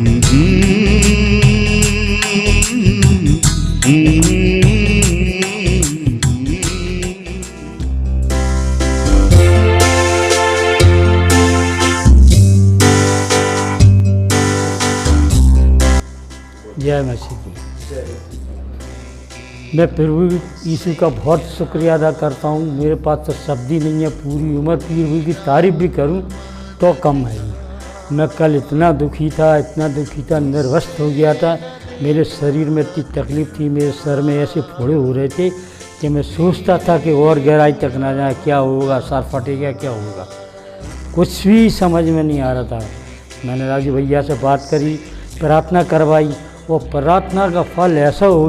जय मसीह की। मैं प्रभु यीशु का बहुत शुक्रिया अदा करता हूँ। मेरे पास तो शब्द ही नहीं है, पूरी उम्र प्रभु की तारीफ भी करूँ तो कम है। मैं कल इतना दुखी था, निर्वस्त हो गया था। मेरे शरीर में इतनी तकलीफ़ थी, मेरे सर में ऐसे फोड़े हो रहे थे कि मैं सोचता था कि और गहराई तक ना जाए, क्या होगा, सर फटेगा, क्या होगा, कुछ भी समझ में नहीं आ रहा था। मैंने राजू भैया से बात करी, प्रार्थना करवाई, वो प्रार्थना का फल ऐसा हो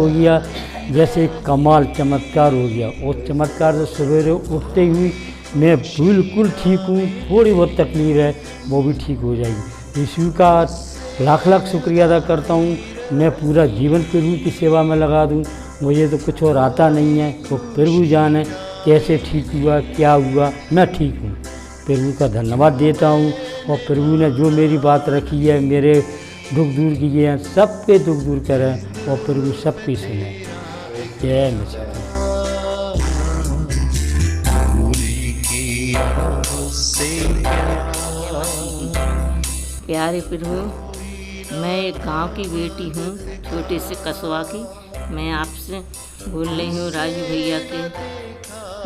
गया जैसे कमाल चमत्कार हो गया। और चमत्कार से सवेरे उठते ही मैं बिल्कुल ठीक हूँ। थोड़ी बहुत तकलीफ़ है वो भी ठीक हो जाएगी। यीशु का लाख लाख शुक्रिया अदा करता हूँ। मैं पूरा जीवन प्रभु की सेवा में लगा दूँ। मुझे तो कुछ और आता नहीं है, तो प्रभु जाने कैसे ठीक हुआ, क्या हुआ, मैं ठीक हूँ। प्रभु का धन्यवाद देता हूँ। और प्रभु ने जो मेरी बात रखी है, मेरे दुख दूर किए हैं, सबके दुख दूर करें और प्रभु सबकी सुने। जय मसीह। प्यारे प्रभु, मैं एक गांव की बेटी हूँ, छोटे से कस्बा की। मैं आपसे बोल रही हूँ राजू भैया के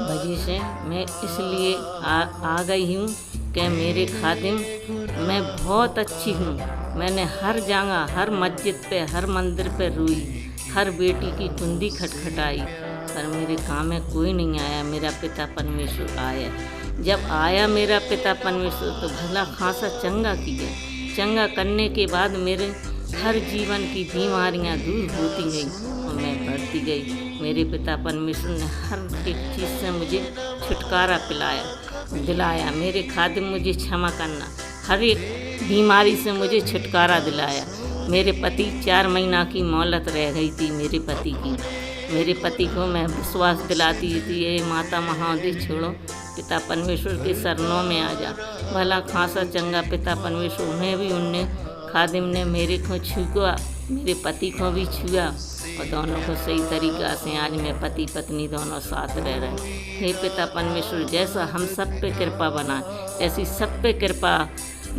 वजह से। मैं इसलिए आ गई हूँ कि मेरे खादिम, मैं बहुत अच्छी हूँ। मैंने हर जगह, हर मस्जिद पे, हर मंदिर पे रोई, हर बेटी की कुंडी खटखटाई, पर मेरे काम में कोई नहीं आया। मेरा पिता परमेश्वर आया। जब आया मेरा पिता परमेश्वर तो भला खासा चंगा किया। चंगा करने के बाद मेरे हर जीवन की बीमारियां दूर होती गई और मैं बढ़ती गई। मेरे पिता परमेश्वर ने हर एक चीज़ से मुझे छुटकारा दिलाया। मेरे खादिम मुझे क्षमा करना, हर एक बीमारी से मुझे छुटकारा दिलाया। मेरे पति 4 महीना की मोहलत रह गई थी मेरे पति को मैं विश्वास दिलाती थी, ये माता महादेव छोड़ो, पिता परमेश्वर के शरणों में आ जा। भला खासा चंगा पिता परमेश्वर में भी उनने खादिम ने मेरे को छुआ, मेरे पति को भी छुआ और दोनों को सही तरीक़ा से आज मैं पति पत्नी दोनों साथ रह रहे हैं। हे पिता परमेश्वर, जैसा हम सब पे कृपा बनाए ऐसी सब पे कृपा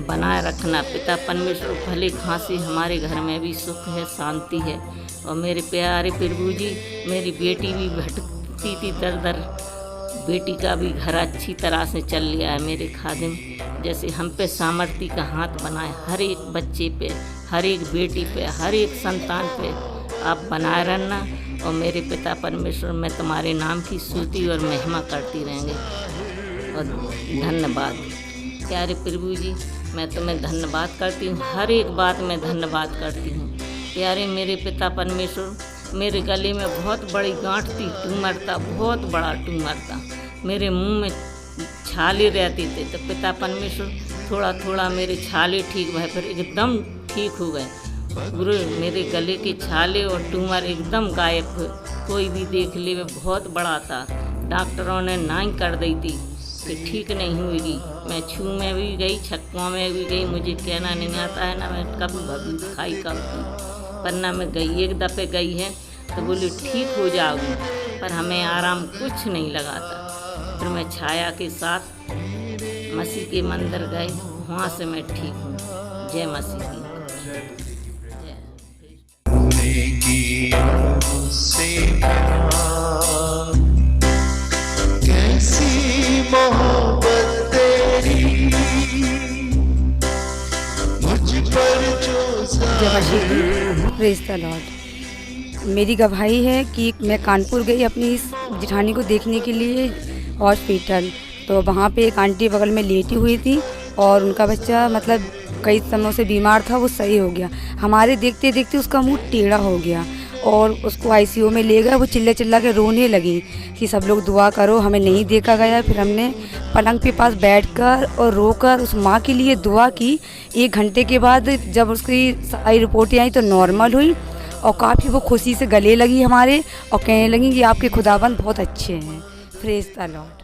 बनाए रखना। पिता परमेश्वर, भले खांसी हमारे घर में भी सुख है, शांति है। और मेरे प्यारे प्रभु जी, मेरी बेटी भी भटकती थी दर बेटी का भी घर अच्छी तरह से चल लिया है। मेरे खादिम जैसे हम पे सामर्थ्य का हाथ बनाए, हर एक बच्चे पे, हर एक बेटी पे, हर एक संतान पे आप बनाए रहना। और मेरे पिता परमेश्वर, मैं तुम्हारे नाम की स्तुति और महिमा करती रहेंगे। और धन्यवाद प्यारे प्रभु जी, मैं तुम्हें धन्यवाद करती हूँ, हर एक बात में धन्यवाद करती हूँ। प्यारे मेरे पिता परमेश्वर, मेरे गले में बहुत बड़ी गांठ थी, ट्यूमर था, बहुत बड़ा ट्यूमर था। मेरे मुंह में छाले रहते थे, तो पिता परमेश्वर थोड़ा थोड़ा मेरे छाले ठीक भए, फिर एकदम ठीक हो गए। पूरे मेरे गले के छाले और ट्यूमर एकदम गायब हुए। कोई भी देख ले, वे बहुत बड़ा था। डॉक्टरों ने नाई कर दी थी कि ठीक नहीं हुई। मैं छू में भी गई, छक्कों में भी गई, मुझे कहना नहीं आता है ना मैं कभी भभी खाई कब पन्ना में गई। एक दफ़े गई है तो बोली ठीक हो जाओगी, पर हमें आराम कुछ नहीं लगाता। फिर मैं छाया के साथ मसीह के मंदिर गए, वहाँ से मैं ठीक हूँ। जय मसीह की। कैसी मोहब्बत तेरी मुझ पर जो प्रेज़ द लॉर्ड। मेरी गवाही है कि मैं कानपुर गई अपनी इस जेठानी को देखने के लिए हॉस्पिटल, तो वहाँ पे एक आंटी बगल में लेटी हुई थी और उनका बच्चा मतलब कई समय से बीमार था, वो सही हो गया। हमारे देखते देखते उसका मुंह टेढ़ा हो गया और उसको आईसीयू में ले गए। वो चिल्ला के रोने लगी कि सब लोग दुआ करो, हमें नहीं देखा गया। फिर हमने पलंग के पास बैठकर और रोकर उस माँ के लिए दुआ की। 1 घंटे के बाद जब उसकी सारी रिपोर्टें आई तो नॉर्मल हुई और काफ़ी वो खुशी से गले लगी हमारे और कहने लगी कि आपके खुदाबंद बहुत अच्छे हैं। Praise the Lord.